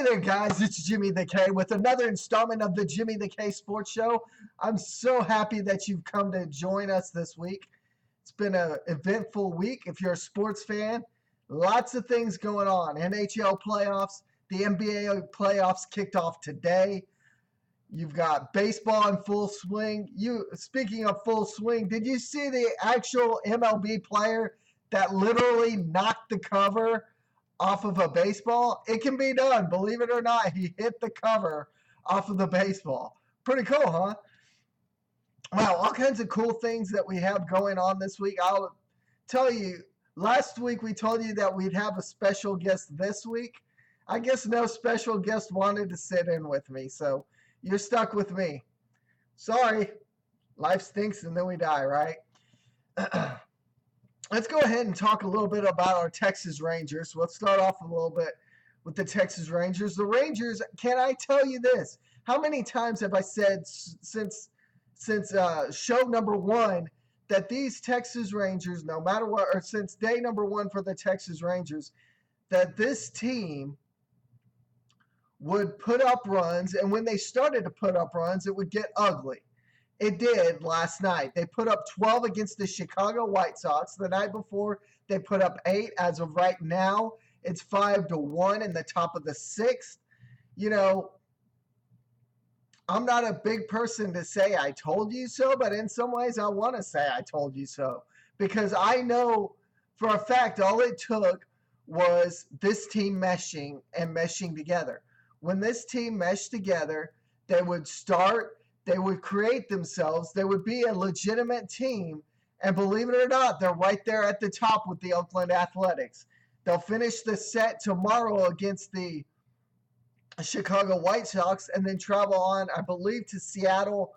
there, guys. It's Jimmy the K with another installment of the Jimmy the K Sports Show. I'm so happy that you've come to join us this week. It's been an eventful week. If you're a sports fan, lots of things going on. NHL playoffs, the NBA playoffs kicked off today. You've got baseball in full swing. Speaking of full swing, did you see the actual MLB player that literally knocked the cover off of a baseball? It can be done, believe it or not. He hit the cover off of the baseball. Pretty cool, huh? Wow, all kinds of cool things that we have going on this week. I'll tell you, last week we told you that we'd have a special guest this week. I guess no special guest wanted to sit in with me, so you're stuck with me. Sorry. Life stinks and then we die, right? Let's go ahead and talk a little bit about our Texas Rangers. Let's start off a little bit with the Texas Rangers. The Rangers, can I tell you this? How many times have I said since show number one that these Texas Rangers, no matter what, or since day number one for the Texas Rangers, that this team would put up runs, and when they started to put up runs, it would get ugly. It did last night. They put up 12 against the Chicago White Sox. The night before, they put up 8. As of right now, it's 5-1 in the top of the 6th. You know, I'm not a big person to say I told you so, but in some ways I want to say I told you so. Because I know for a fact all it took was this team meshing together. When this team meshed together, they would start, they would create themselves, they would be a legitimate team, and believe it or not, they're right there at the top with the Oakland Athletics. They'll finish the set tomorrow against the Chicago White Sox and then travel on, I believe, to Seattle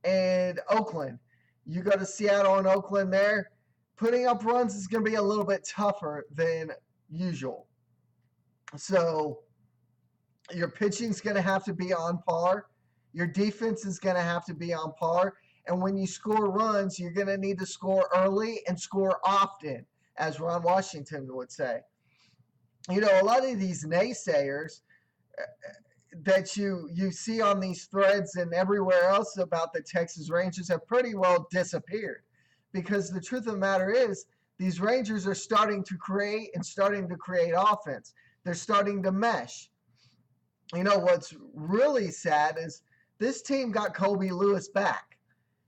and Oakland. You go to Seattle and Oakland there, putting up runs is going to be a little bit tougher than usual. So your pitching's going to have to be on par. Your defense is going to have to be on par. And when you score runs, you're going to need to score early and score often, as Ron Washington would say. You know, a lot of these naysayers that you see on these threads and everywhere else about the Texas Rangers have pretty well disappeared. Because the truth of the matter is, these Rangers are starting to create offense. They're starting to mesh. You know, what's really sad is this team got Colby Lewis back.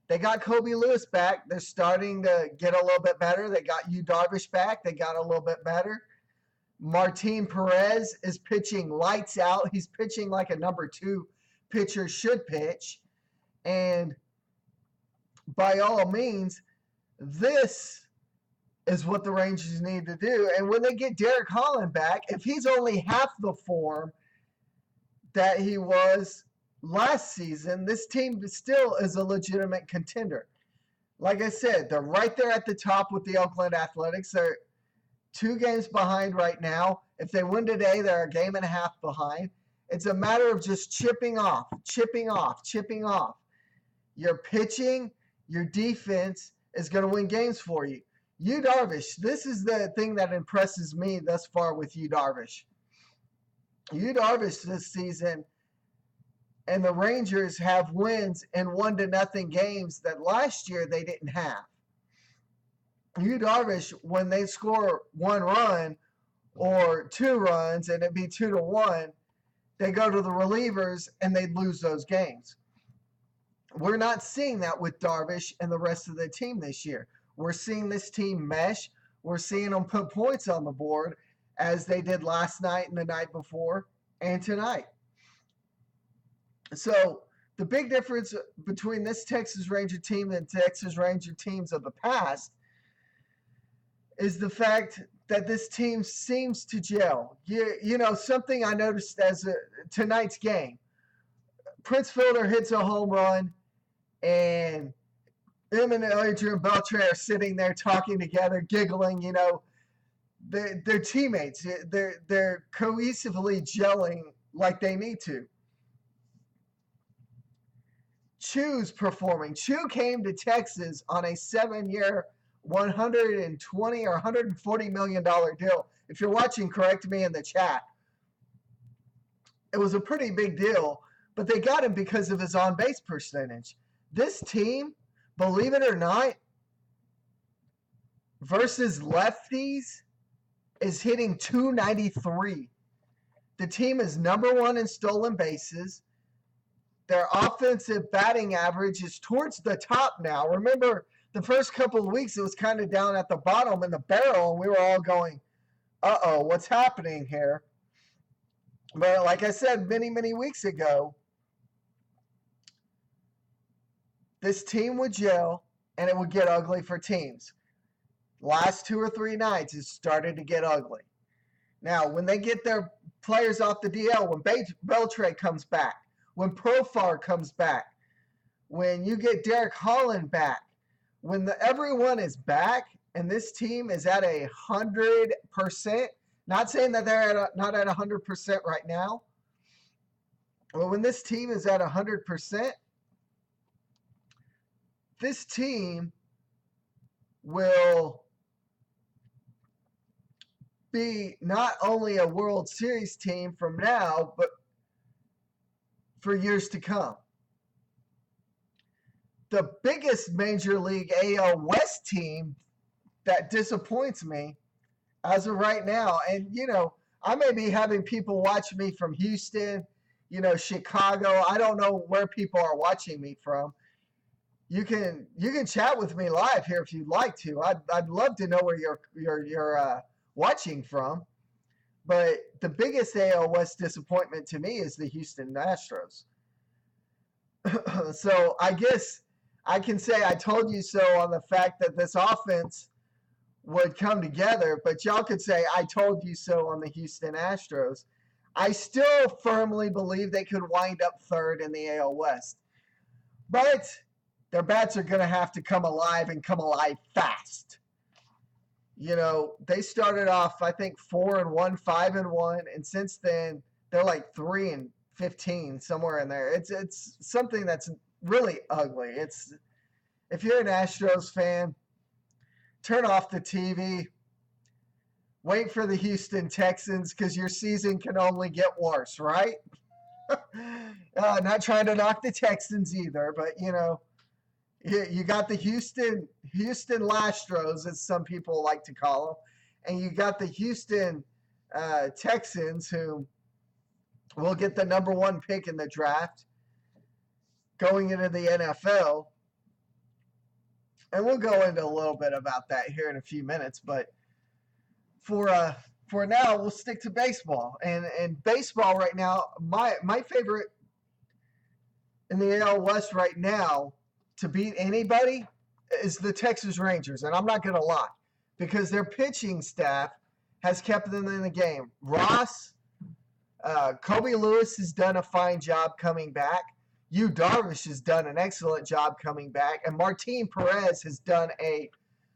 They got Colby Lewis back. They're starting to get a little bit better. They got Yu Darvish back. They got a little bit better. Martin Perez is pitching lights out. He's pitching like a number 2 pitcher should pitch. And by all means, this is what the Rangers need to do. And when they get Derek Holland back, if he's only half the form that he was last season, this team still is a legitimate contender. Like I said, they're right there at the top with the Oakland Athletics. They're 2 games behind right now. If they win today, they're a game and a half behind. It's a matter of just chipping off. Your pitching, your defense is going to win games for you. Yu Darvish, this is the thing that impresses me thus far with Yu Darvish. Yu Darvish this season and the Rangers have wins in 1-0 games that last year they didn't have. Yu Darvish, when they score 1 run or 2 runs and it'd be 2-1, they go to the relievers and they lose those games. We're not seeing that with Darvish and the rest of the team this year. We're seeing this team mesh. We're seeing them put points on the board as they did last night and the night before and tonight. So the big difference between this Texas Ranger team and Texas Ranger teams of the past is the fact that this team seems to gel. You know, something I noticed as tonight's game. Prince Fielder hits a home run, and him and Adrian Beltre are sitting there talking together, giggling. You know, they're teammates. They're cohesively gelling like they need to. Chu's performing. Chu came to Texas on a 7-year, $120 or $140 million deal. If you're watching, correct me in the chat. it was a pretty big deal, but they got him because of his on-base percentage. This team, believe it or not, versus lefties is hitting 293. The team is number one in stolen bases. Their offensive batting average is towards the top now. Remember, the first couple of weeks, it was kind of down at the bottom in the barrel, and we were all going, uh-oh, what's happening here? But like I said many, many weeks ago, this team would gel, and it would get ugly for teams. Last 2 or 3 nights, it started to get ugly. Now, when they get their players off the DL, when Beltre comes back, when Profar comes back, when you get Derek Holland back, when everyone is back and this team is at 100%, not saying that they're not at 100% right now, but when this team is at 100%, this team will be not only a World Series team from now, but for years to come. The biggest Major League AL West team that disappoints me as of right now, and I may be having people watch me from Houston, Chicago. I don't know where people are watching me from. You can chat with me live here if you'd like to. I'd love to know where you're watching from. But the biggest AL West disappointment to me is the Houston Astros. So I guess I can say I told you so on the fact that this offense would come together, but y'all could say I told you so on the Houston Astros. I still firmly believe they could wind up third in the AL West. But their bats are going to have to come alive and come alive fast. They started off, I think, 4-1, 5-1, and since then they're like 3-15, somewhere in there. It's something that's really ugly. If you're an Astros fan, turn off the TV. Wait for the Houston Texans because your season can only get worse, right? Not trying to knock the Texans either, but you got the Houston Lastros, as some people like to call them, and you got the Houston Texans, who will get the number 1 pick in the draft going into the NFL. And we'll go into a little bit about that here in a few minutes, but for now, we'll stick to baseball. And baseball right now, my favorite in the AL West right now to beat anybody is the Texas Rangers, and I'm not going to lie, because their pitching staff has kept them in the game. Ross, Kobe Lewis has done a fine job coming back. Yu Darvish has done an excellent job coming back, and Martin Perez has done a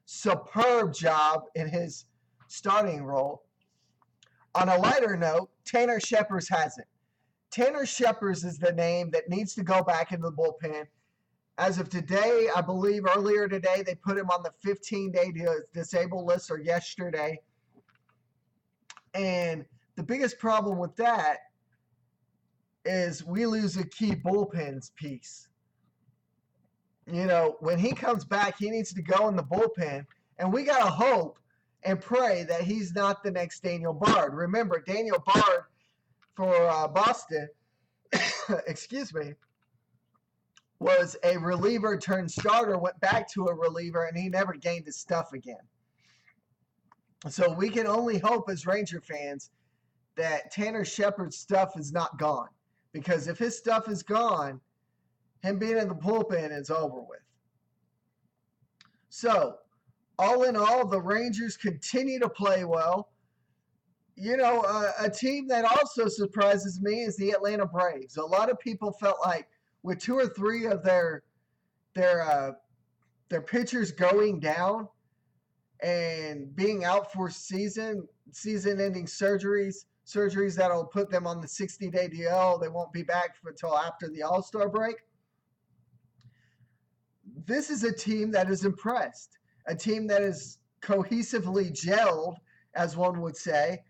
superb job in his starting role. On a lighter note, Tanner Scheppers hasn't. Tanner Scheppers is the name that needs to go back into the bullpen. As of today, I believe earlier today, they put him on the 15-day disabled list, or yesterday. And the biggest problem with that is we lose a key bullpen piece. When he comes back, he needs to go in the bullpen, and we got to hope and pray that he's not the next Daniel Bard. Remember, Daniel Bard for Boston, excuse me, was a reliever turned starter, went back to a reliever, and he never gained his stuff again. So we can only hope as Ranger fans that Tanner Scheppers' stuff is not gone. Because if his stuff is gone, him being in the bullpen is over with. So, all in all, the Rangers continue to play well. A team that also surprises me is the Atlanta Braves. A lot of people felt like with 2 or 3 of their pitchers going down and being out for season-ending surgeries that'll put them on the 60-day DL. They won't be back until after the All-Star break. This is a team that is impressed, a team that is cohesively gelled, as one would say.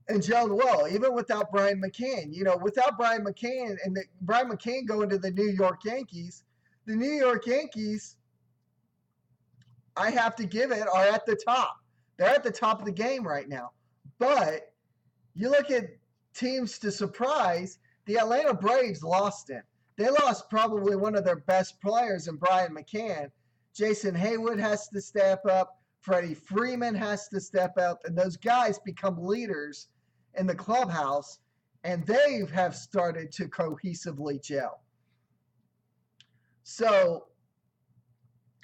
and gelled well, even without Brian McCann. Without Brian McCann and Brian McCann going to the New York Yankees, I have to give it, are at the top. They're at the top of the game right now. But you look at teams to surprise, the Atlanta Braves lost him. They lost probably one of their best players in Brian McCann. Jason Haywood has to step up. Freddie Freeman has to step up. And those guys become leaders in the clubhouse, and they have started to cohesively gel. So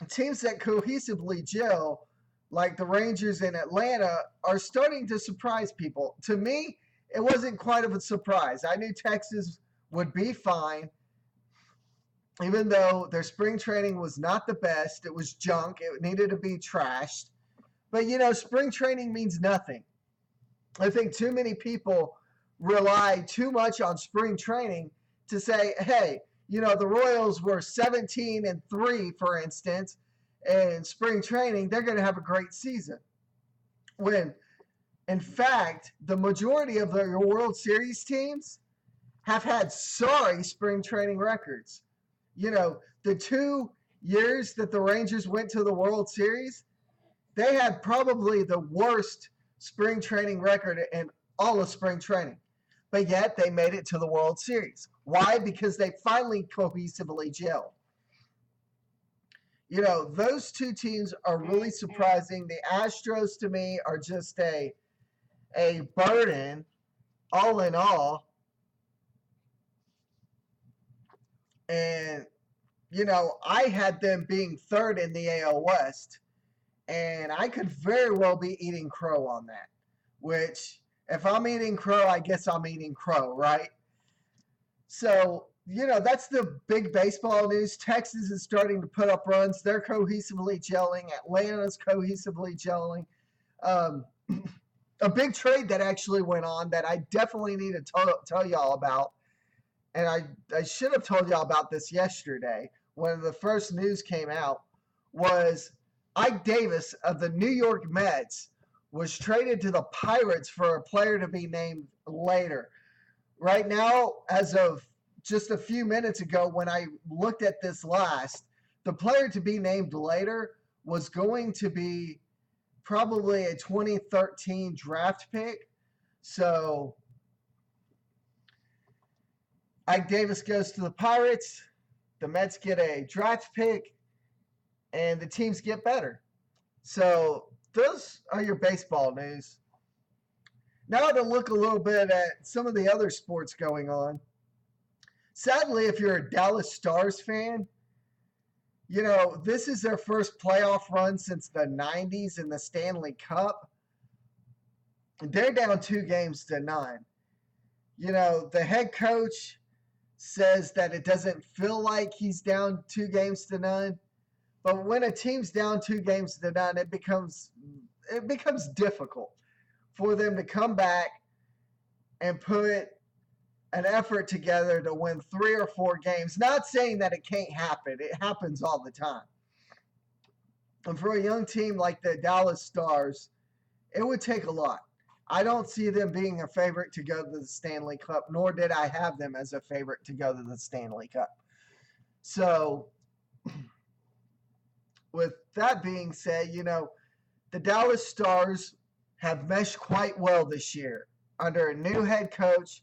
teams that cohesively gel, like the Rangers in Atlanta, are starting to surprise people. To me, it wasn't quite of a surprise. I knew Texas would be fine, even though their spring training was not the best. It was junk. It needed to be trashed. But, spring training means nothing. I think too many people rely too much on spring training to say, hey, the Royals were 17-3, for instance, in spring training. They're going to have a great season. When, in fact, the majority of the World Series teams have had sorry spring training records. The 2 years that the Rangers went to the World Series, they had probably the worst spring training record in all of spring training. But yet they made it to the World Series. Why? Because they finally cohesively gelled. Those two teams are really surprising. The Astros, to me, are just a burden, all in all. And, I had them being third in the AL West. And I could very well be eating crow on that. Which, if I'm eating crow, I guess I'm eating crow, right? So, that's the big baseball news. Texas is starting to put up runs. They're cohesively gelling. Atlanta's cohesively gelling. A big trade that actually went on that I definitely need to tell y'all about. And I should have told y'all about this yesterday when the first news came out, was Ike Davis of the New York Mets was traded to the Pirates for a player to be named later. Right now, as of just a few minutes ago, when I looked at this last, the player to be named later was going to be probably a 2013 draft pick. So Ike Davis goes to the Pirates. The Mets get a draft pick, and the teams get better. So those are your baseball news. Now to look a little bit at some of the other sports going on. Sadly, if you're a Dallas Stars fan, this is their first playoff run since the 90s in the Stanley Cup. They're down 2-9. The head coach says that it doesn't feel like he's down 2-9. But when a team's down 2-9, it becomes difficult for them to come back and put an effort together to win 3 or 4 games. Not saying that it can't happen. It happens all the time. And for a young team like the Dallas Stars, it would take a lot. I don't see them being a favorite to go to the Stanley Cup, nor did I have them as a favorite to go to the Stanley Cup. So, with that being said, the Dallas Stars have meshed quite well this year under a new head coach,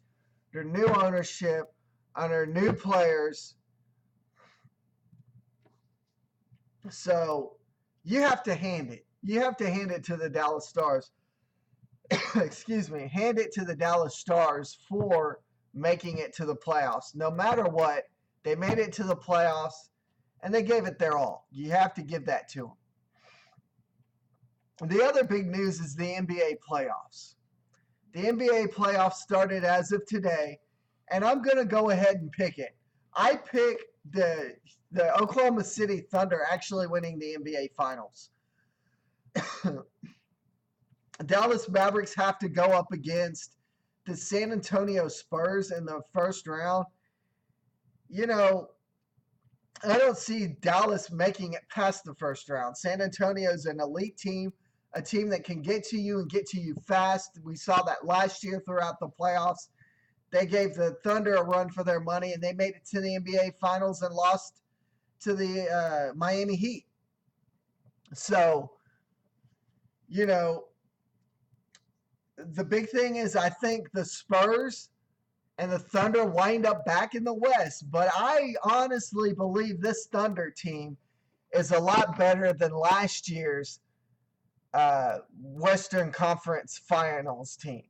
under new ownership, under new players. So you have to hand it. You have to hand it to the Dallas Stars. Excuse me. Hand it to the Dallas Stars for making it to the playoffs. No matter what, they made it to the playoffs, and they gave it their all. You have to give that to them. The other big news is the NBA playoffs. The NBA playoffs started as of today, and I'm going to go ahead and pick it. I pick the Oklahoma City Thunder actually winning the NBA Finals. Dallas Mavericks have to go up against the San Antonio Spurs in the first round. I don't see Dallas making it past the first round. San Antonio is an elite team. a team that can get to you and get to you fast. We saw that last year throughout the playoffs. They gave the Thunder a run for their money, and they made it to the NBA Finals and lost to the Miami Heat. So, you know, the big thing is I think the Spurs and the Thunder wind up back in the West, but I honestly believe this Thunder team is a lot better than last year's Western Conference Finals team.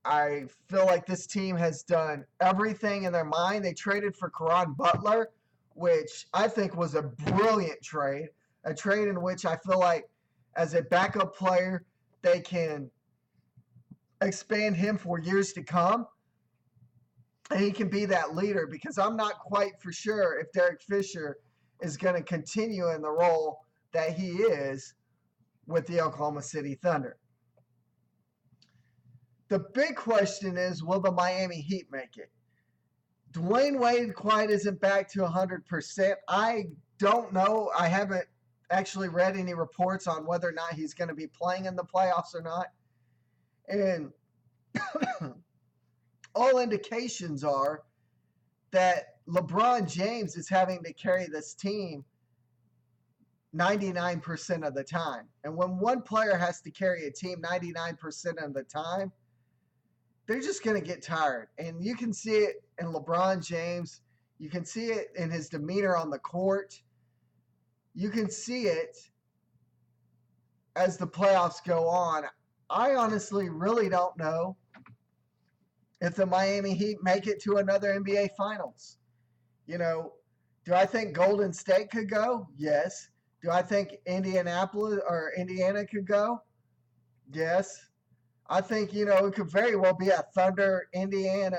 I feel like this team has done everything in their mind. They traded for Caron Butler, which I think was a brilliant trade, a trade in which I feel like as a backup player, they can expand him for years to come. And he can be that leader because I'm not quite for sure if Derek Fisher is going to continue in the role that he is with the Oklahoma City Thunder. The big question is, will the Miami Heat make it? Dwayne Wade quite isn't back to 100%. I don't know. I haven't actually read any reports on whether or not he's going to be playing in the playoffs or not. And all indications are that LeBron James is having to carry this team 99% of the time. And when one player has to carry a team 99% of the time, they're just going to get tired. And you can see it in LeBron James. You can see it in his demeanor on the court. You can see it as the playoffs go on. I honestly really don't know if the Miami Heat make it to another NBA Finals. You know, do I think Golden State could go? Yes. Do I think Indiana could go? Yes. I think, it could very well be a Thunder Indiana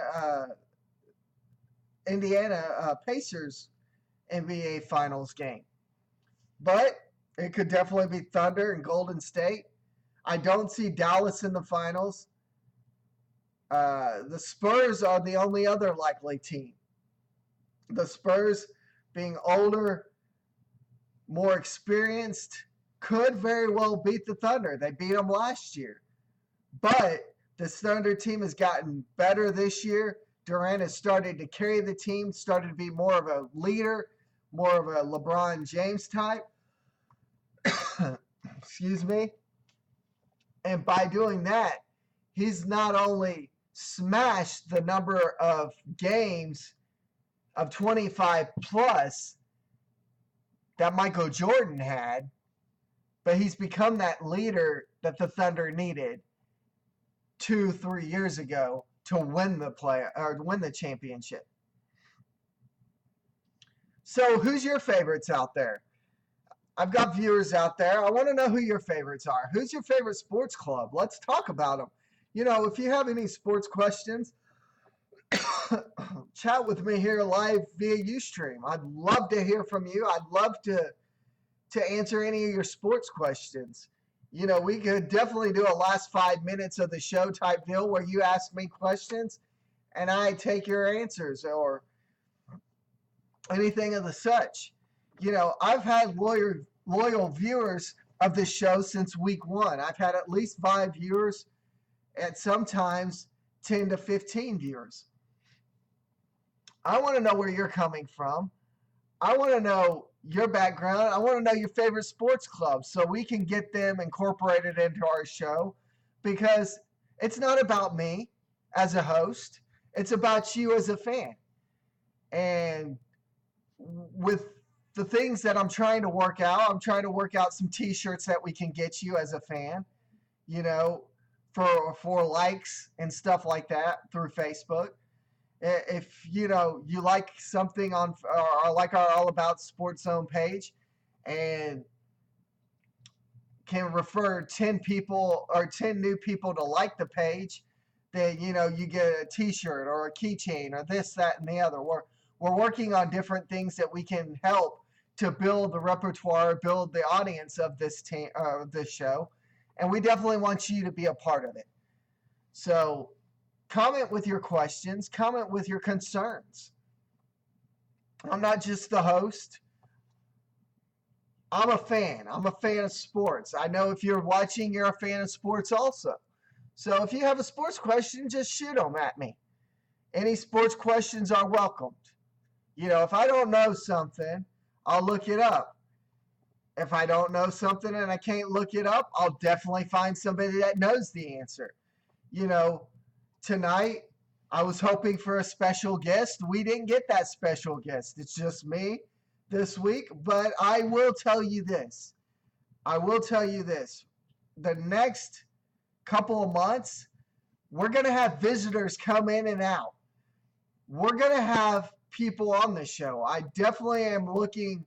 Pacers NBA Finals game. But it could definitely be Thunder and Golden State. I don't see Dallas in the finals. The Spurs are the only other likely team. The Spurs, being older, more experienced, could very well beat the Thunder. They beat them last year. But the Thunder team has gotten better this year. Durant has started to carry the team, started to be more of a leader, more of a LeBron James type. Excuse me. And by doing that, he's not only smashed the number of games of 25 plus that Michael Jordan had, but he's become that leader that the Thunder needed 2-3 years ago to win the championship. So who's your favorites out there? I've got viewers out there. I want to know who your favorites are. Who's your favorite sports club? Let's talk about them. If you have any sports questions, chat with me here live via Ustream. I'd love to hear from you. I'd love to answer any of your sports questions. We could definitely do a last 5 minutes of the show type deal where you ask me questions and I take your answers or anything of the such. I've had loyal viewers of this show since week 1. I've had at least 5 viewers, and sometimes 10 to 15 viewers. I want to know where you're coming from. I want to know your background. I want to know your favorite sports clubs so we can get them incorporated into our show, because it's not about me as a host. It's about you as a fan. And with the things that I'm trying to work out some t-shirts that we can get you as a fan, for likes and stuff like that through Facebook. If you like something on or like our All About Sports Zone page and can refer 10 people or 10 new people to like the page, then you get a t-shirt or a keychain or this, that, and the other. We're working on different things that we can help to build the repertoire, build the audience of this show, and we definitely want you to be a part of it. So comment with your questions, comment with your concerns. I'm not just the host. I'm a fan. I'm a fan of sports. I know if you're watching, you're a fan of sports also. So if you have a sports question, just shoot them at me. Any sports questions are welcomed. If I don't know something, I'll look it up. If I don't know something and I can't look it up, I'll definitely find somebody that knows the answer. You know, Tonight I was hoping for a special guest. We didn't get that special guest. It's just me this week. But I will tell you this. I will tell you this. The next couple of months, we're going to have visitors come in and out. We're going to have people on the show. I definitely am looking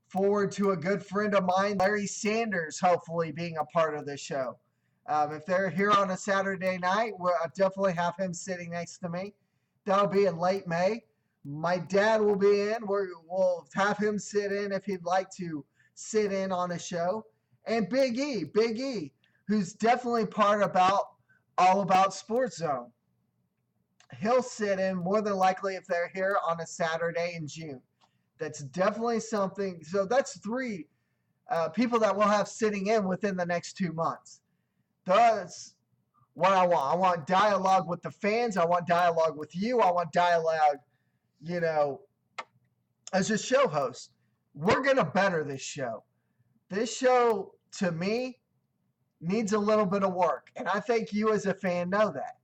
forward to a good friend of mine, Larry Sanders, hopefully being a part of the show. If they're here on a Saturday night, I'll definitely have him sitting next to me. That'll be in late May. My dad will be in. We'll have him sit in if he'd like to sit in on a show. And Big E, who's definitely part about All About Sports Zone. He'll sit in more than likely if they're here on a Saturday in June. That's definitely something. So that's three people that we'll have sitting in within the next 2 months. That's what I want. I want dialogue with the fans. I want dialogue with you. I want dialogue, as a show host. We're going to better this show. This show, to me, needs a little bit of work. And I think you as a fan know that.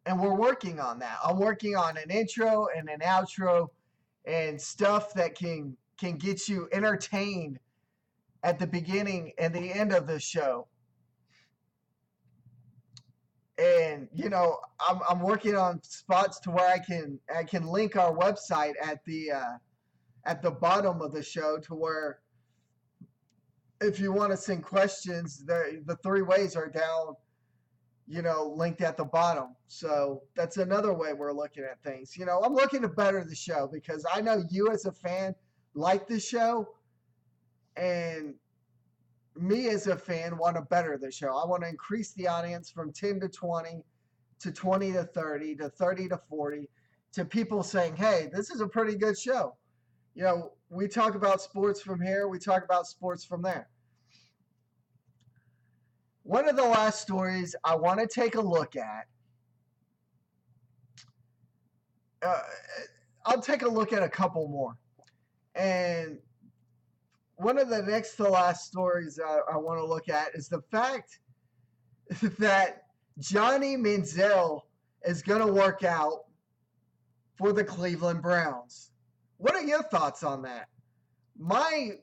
And we're working on that. I'm working on an intro and an outro and stuff that can get you entertained at the beginning and the end of the show. And I'm working on spots to where I can link our website at the bottom of the show, to where if you want to send questions, the three ways are down, linked at the bottom. So that's another way we're looking at things. I'm looking to better the show because I know you as a fan like the show, and me as a fan want to better the show. I want to increase the audience from 10 to 20 to 20 to 30 to 30 to 40 to people saying, hey, this is a pretty good show. We talk about sports from here. We talk about sports from there. One of the last stories I want to take a look at, I'll take a look at a couple more. And one of the next to last stories I want to look at is the fact that Johnny Manziel is going to work out for the Cleveland Browns. What are your thoughts on that? My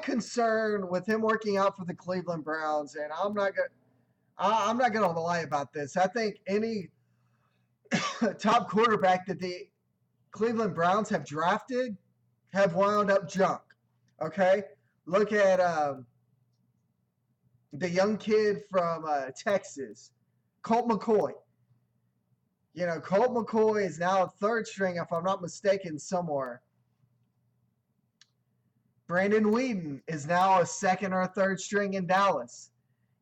concern with him working out for the Cleveland Browns, and I'm not gonna lie about this. I think any top quarterback that the Cleveland Browns have drafted have wound up junk. Okay, look at the young kid from Texas, Colt McCoy. Colt McCoy is now a third string, if I'm not mistaken, somewhere. Brandon Weeden is now a second or third string in Dallas.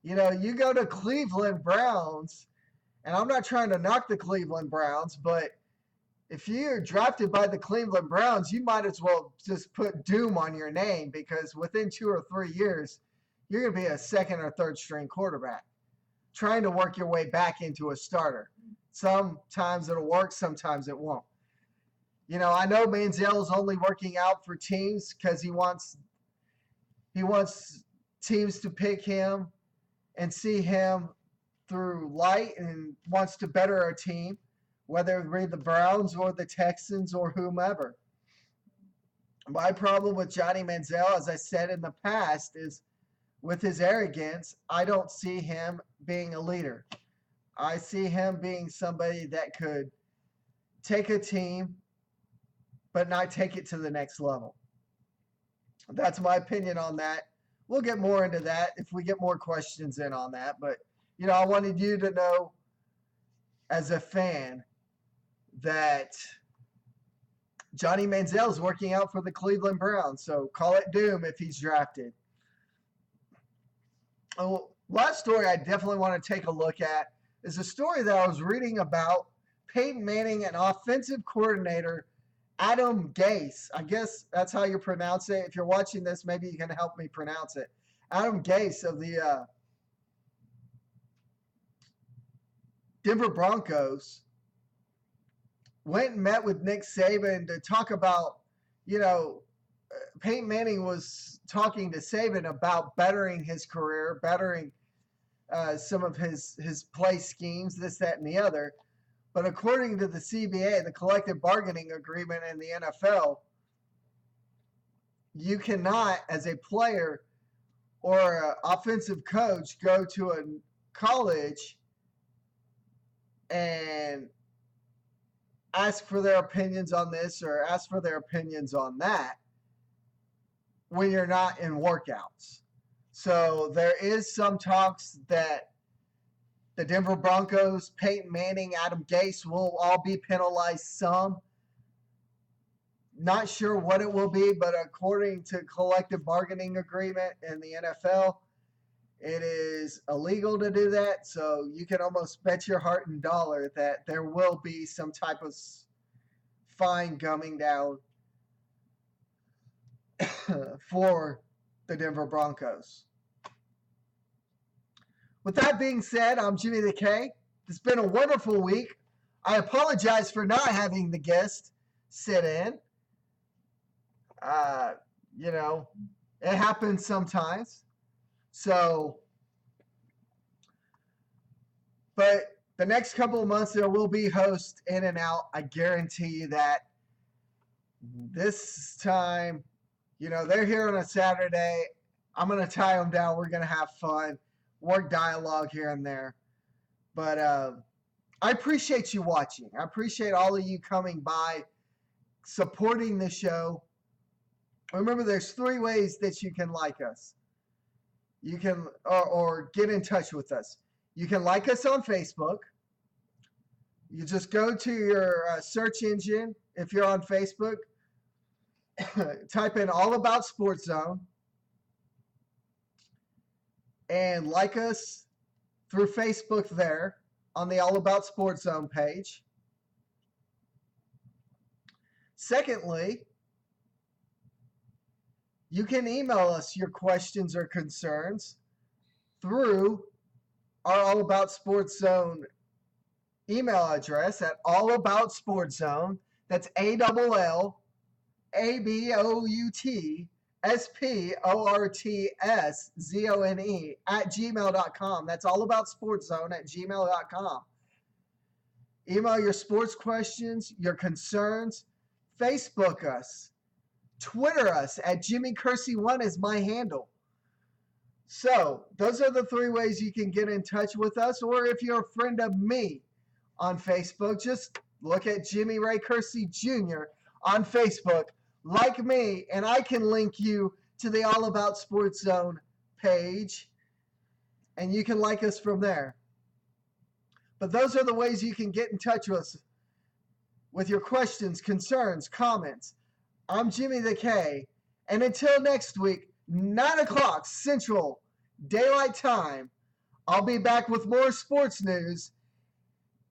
You go to Cleveland Browns, and I'm not trying to knock the Cleveland Browns, but if you're drafted by the Cleveland Browns, you might as well just put doom on your name, because within 2 or 3 years, you're going to be a second or third string quarterback trying to work your way back into a starter. Sometimes it'll work, sometimes it won't. I know Manziel is only working out for teams because he wants teams to pick him and see him through light, and wants to better a team, whether it be the Browns or the Texans or whomever. My problem with Johnny Manziel, as I said in the past, is with his arrogance. I don't see him being a leader. I see him being somebody that could take a team but not take it to the next level. That's my opinion on that. We'll get more into that if we get more questions in on that. But, I wanted you to know as a fan that Johnny Manziel is working out for the Cleveland Browns. So call it doom if he's drafted. Oh, last story I definitely want to take a look at is a story that I was reading about Peyton Manning, an offensive coordinator Adam Gase. I guess that's how you pronounce it. If you're watching this, maybe you can help me pronounce it. Adam Gase of the Denver Broncos went and met with Nick Saban to talk about, Peyton Manning was talking to Saban about bettering his career, bettering some of his play schemes, this, that, and the other. But according to the CBA, the collective bargaining agreement in the NFL, you cannot, as a player or an offensive coach, go to a college and ask for their opinions on this or ask for their opinions on that when you're not in workouts. So there is some talks that the Denver Broncos, Peyton Manning, Adam Gase will all be penalized some. Not sure what it will be, but according to collective bargaining agreement in the NFL, it is illegal to do that. So you can almost bet your heart and dollar that there will be some type of fine coming down for the Denver Broncos. With that being said, I'm Jimmy the K. It's been a wonderful week. I apologize for not having the guest sit in. It happens sometimes. So, but the next couple of months there will be hosts in and out. I guarantee you that. This time, they're here on a Saturday. I'm going to tie them down. We're going to have fun. Work dialogue here and there. But I appreciate you watching. I appreciate all of you coming by, supporting the show. Remember, there's 3 ways that you can like us. You can, or get in touch with us. You can like us on Facebook. You just go to your search engine. If you're on Facebook, type in All About Sports Zone and like us through Facebook there on the All About Sports Zone page. Secondly, you can email us your questions or concerns through our All About Sports Zone email address at allaboutsportszone. That's ALLABOUTSPORTSZONE @gmail.com. That's allaboutsportszone@gmail.com. Email your sports questions, your concerns. Facebook us. Twitter us at Jimmy Kersey1 is my handle. So those are the 3 ways you can get in touch with us. Or if you're a friend of me on Facebook, just look at Jimmy Ray Kersey Jr. on Facebook. Like me, and I can link you to the All About Sports Zone page, and you can like us from there. But those are the ways you can get in touch with us with your questions, concerns, comments. I'm Jimmy the K, and until next week, 9 o'clock Central Daylight Time, I'll be back with more sports news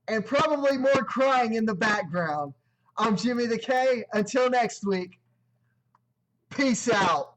and probably more crying in the background. I'm Jimmy the K. Until next week, peace out.